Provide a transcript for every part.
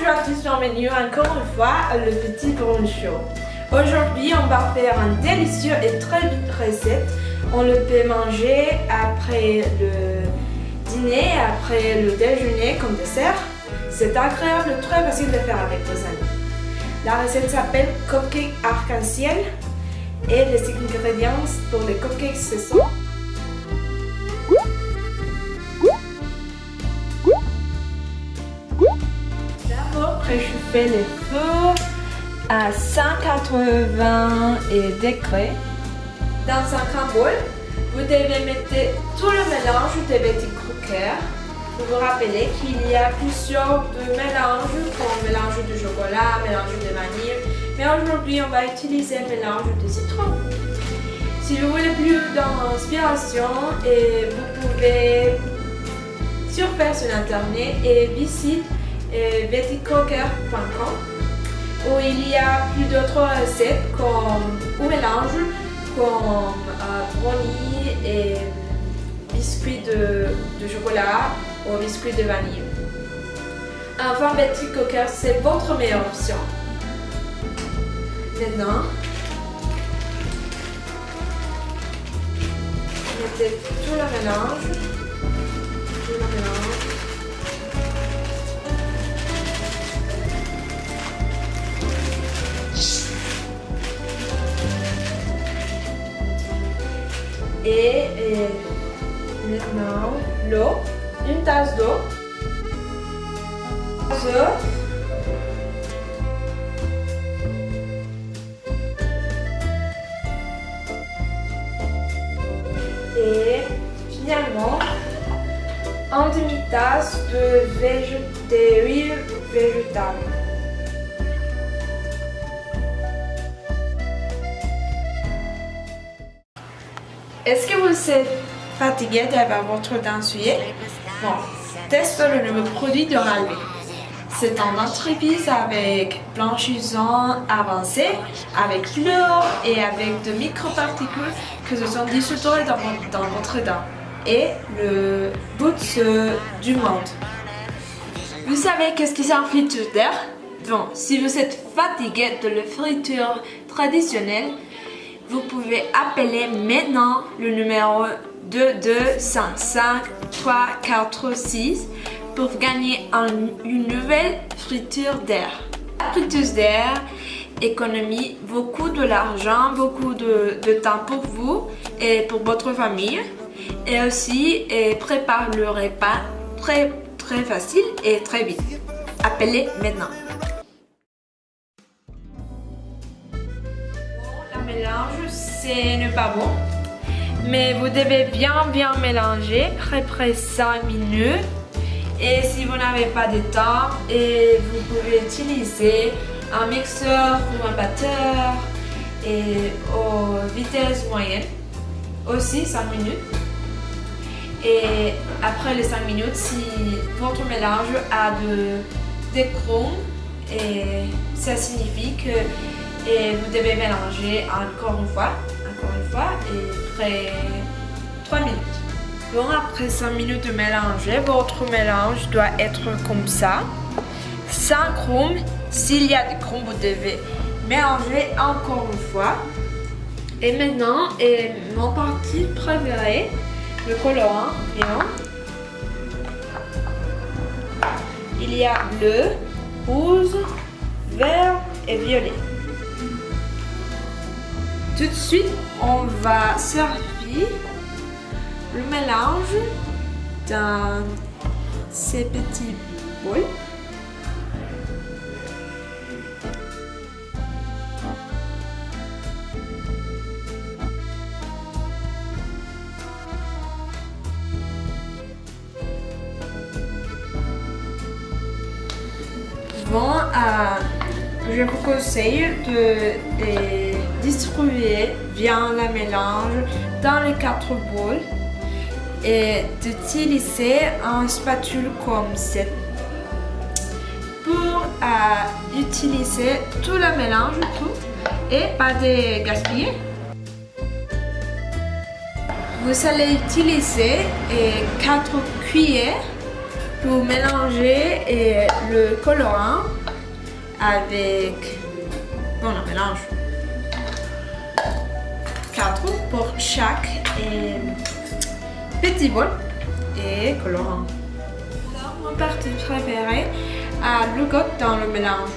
aujourd'hui sur le menu, encore une fois, le petit bruncho. Aujourd'hui, on va faire un délicieux et très vite recette. On le peut manger après le dîner, après le déjeuner comme dessert. C'est agréable, très facile de faire avec vos amis. La recette s'appelle cupcake arc-en-ciel et les ingrédients pour les cupcakes ce sont d'abord préchauffer le four à 180 degrés. Dans un grand bol, vous devez mettre tout le mélange de petits croqueurs. Vous vous rappelez qu'il y a plusieurs mélanges, comme mélange de chocolat, mélange de vanille, mais aujourd'hui on va utiliser un mélange de citron. Si vous voulez plus d'inspiration, vous pouvez surfer sur internet et visiter petitcroqueurs.com où il y a plus d'autres recettes ou mélanges comme brownie et biscuits de chocolat ou biscuits de vanille. Enfin, Betty Cocker, c'est votre meilleure option. Maintenant, mettez tout le mélange. Et maintenant, l'eau, une tasse d'eau, et finalement, une demi-tasse d'huile végétale. Est-ce que vous êtes fatigué d'avoir votre dent souillée? Bon, testez le nouveau produit de Ralvé. C'est un dentifrice avec blanchissant avancé, avec l'eau et avec de microparticules que se sont dissoutes dans votre dent et le bout du monde. Vous savez qu'est-ce que c'est un friture d'air? Bon, si vous êtes fatigué de la friture traditionnelle, vous pouvez appeler maintenant le numéro 2255346 pour gagner une nouvelle friture d'air. La friture d'air économise beaucoup de l'argent, beaucoup de temps pour vous et pour votre famille et aussi prépare le repas très facile et très vite. Appelez maintenant. Mélange, c'est ne pas bon, mais vous devez bien mélanger près 5 minutes. Et si vous n'avez pas de temps, vous pouvez utiliser un mixeur ou un batteur aux vitesses moyennes, aussi 5 minutes. Et après les 5 minutes, si votre mélange a des crônes, ça signifie que vous devez mélanger encore une fois et après 3 minutes. Bon, après 5 minutes de mélanger, votre mélange doit être comme ça. Sans crème, s'il y a des crèmes, vous devez mélanger encore une fois. Et maintenant, mon parti préféré, le colorant. Il y a bleu, rouge, vert et violet. Tout de suite, on va servir le mélange dans ces petits bols. Bon, je vous conseille de distribuer bien le mélange dans les 4 bols et d'utiliser un spatule comme cette pour utiliser tout le mélange et pas de gaspiller. Vous allez utiliser 4 cuillères pour mélanger le colorant avec... Bon, on mélange 4 pour chaque petit bol et colorant. Alors, mon partie préférée, le goutte dans le mélange.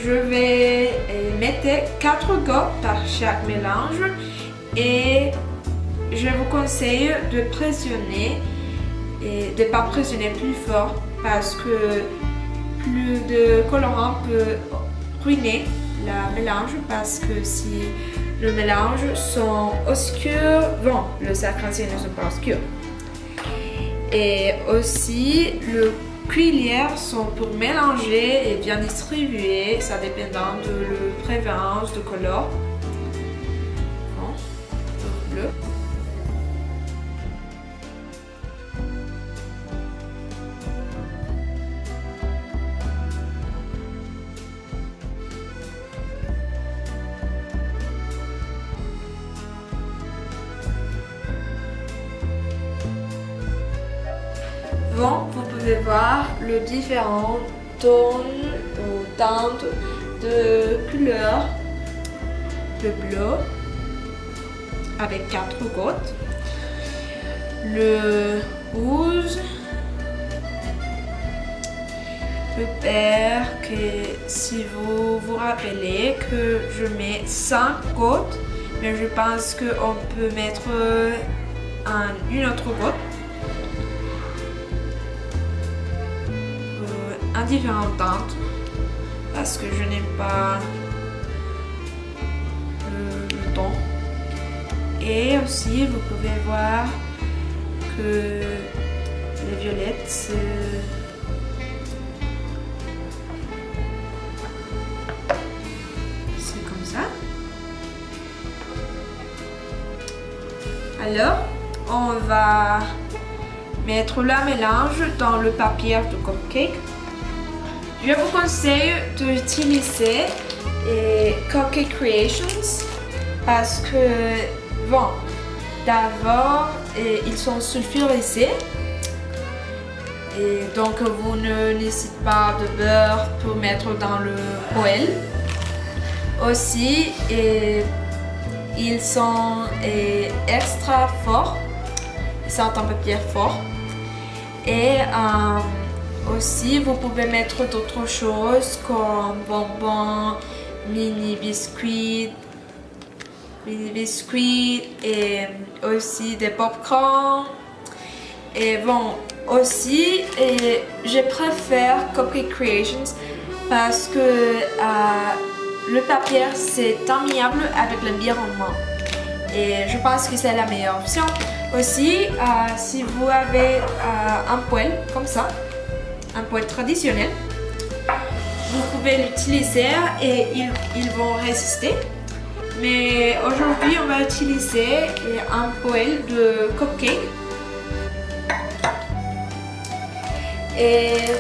Je vais mettre 4 gouttes par chaque mélange et je vous conseille de pressionner et de ne pas pressionner plus fort parce que plus de colorant peut ruiner le mélange parce que si le mélange sont obscurs, bon, le arc-en-ciel ne sont pas obscurs. Et aussi, le cuillères sont pour mélanger et bien distribuer, ça dépendant de la préférence de couleur. Bon, bleu. Bon, vous pouvez voir le différents tons ou teintes de couleurs. Le bleu avec 4 gouttes, le rouge, le vert que si vous vous rappelez que je mets 5 gouttes, mais je pense qu'on peut mettre une autre goutte. Différentes teintes parce que je n'aime pas le ton. Et aussi vous pouvez voir que les violettes c'est comme ça. Alors on va mettre le mélange dans le papier de cupcake. Je vous conseille d'utiliser Cupcake Creations parce que, bon, d'abord, ils sont sulfurisés et donc vous ne nécessitez pas de beurre pour mettre dans le poêle. Aussi, ils sont extra forts, ils sont un papier fort et aussi, vous pouvez mettre d'autres choses comme bonbons, mini biscuits et aussi des popcorn. Et bon, aussi, je préfère Cupcake Creations parce que le papier c'est amiable avec l'environnement. Et je pense que c'est la meilleure option. Aussi, si vous avez un poêle comme ça, un poêle traditionnel, vous pouvez l'utiliser et ils vont résister. Mais aujourd'hui, on va utiliser un poêle de cupcake. Et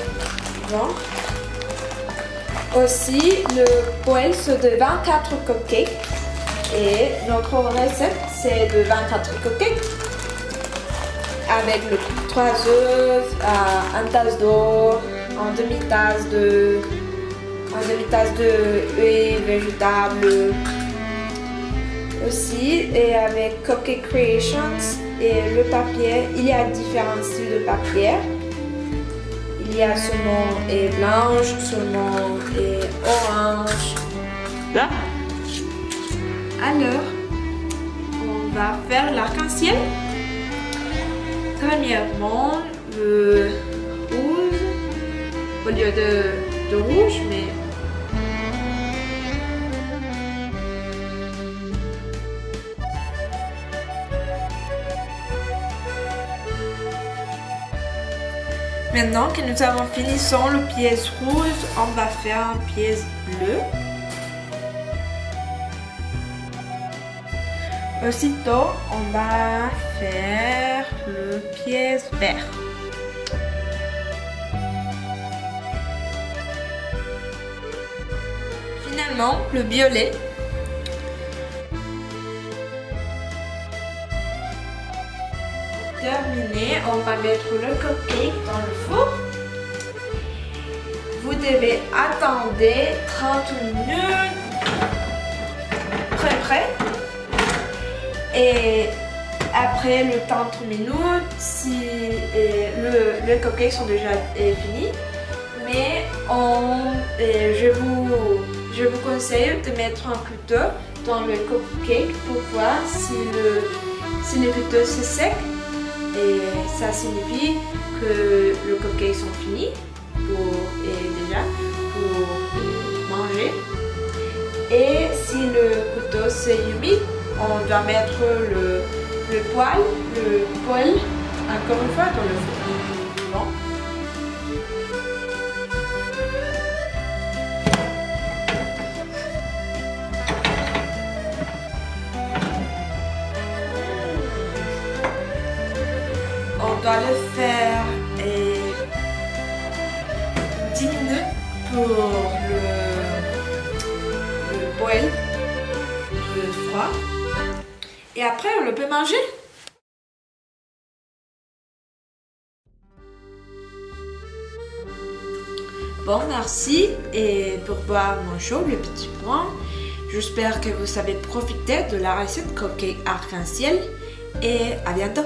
bon, aussi le poêle c'est de 24 cupcakes et notre recette c'est de 24 cupcakes. Avec le 3 œufs, une tasse d'eau, une demi-tasse de huile végétable aussi. Et avec Cupcake Creations et le papier, il y a différents styles de papier. Il y a seulement blanche, seulement orange. Là. Alors, on va faire l'arc-en-ciel. Premièrement, le rouge, au lieu de rouge, mais maintenant que nous avons fini sur le pièce rouge, on va faire un pièce bleu. Aussitôt, on va faire le pièce vert. Finalement, le violet. Pour terminer, on va mettre le cupcake dans le four. vous devez attendre 30 minutes près. Et après le 30 minutes, si le cupcake sont déjà finis, mais je vous conseille de mettre un couteau dans le cupcake pour voir si le couteau c'est sec, et ça signifie que le cupcake sont finis pour manger. Et si le couteau c'est humide, on doit mettre le poêle encore une fois dans le four. Bon. On doit le faire 10 minutes pour le poêle, le froid. Et après, on le peut manger. Bon, merci. Et pour boire mon chaud, le petit point, j'espère que vous avez profité de la recette cupcake arc-en-ciel. Et à bientôt.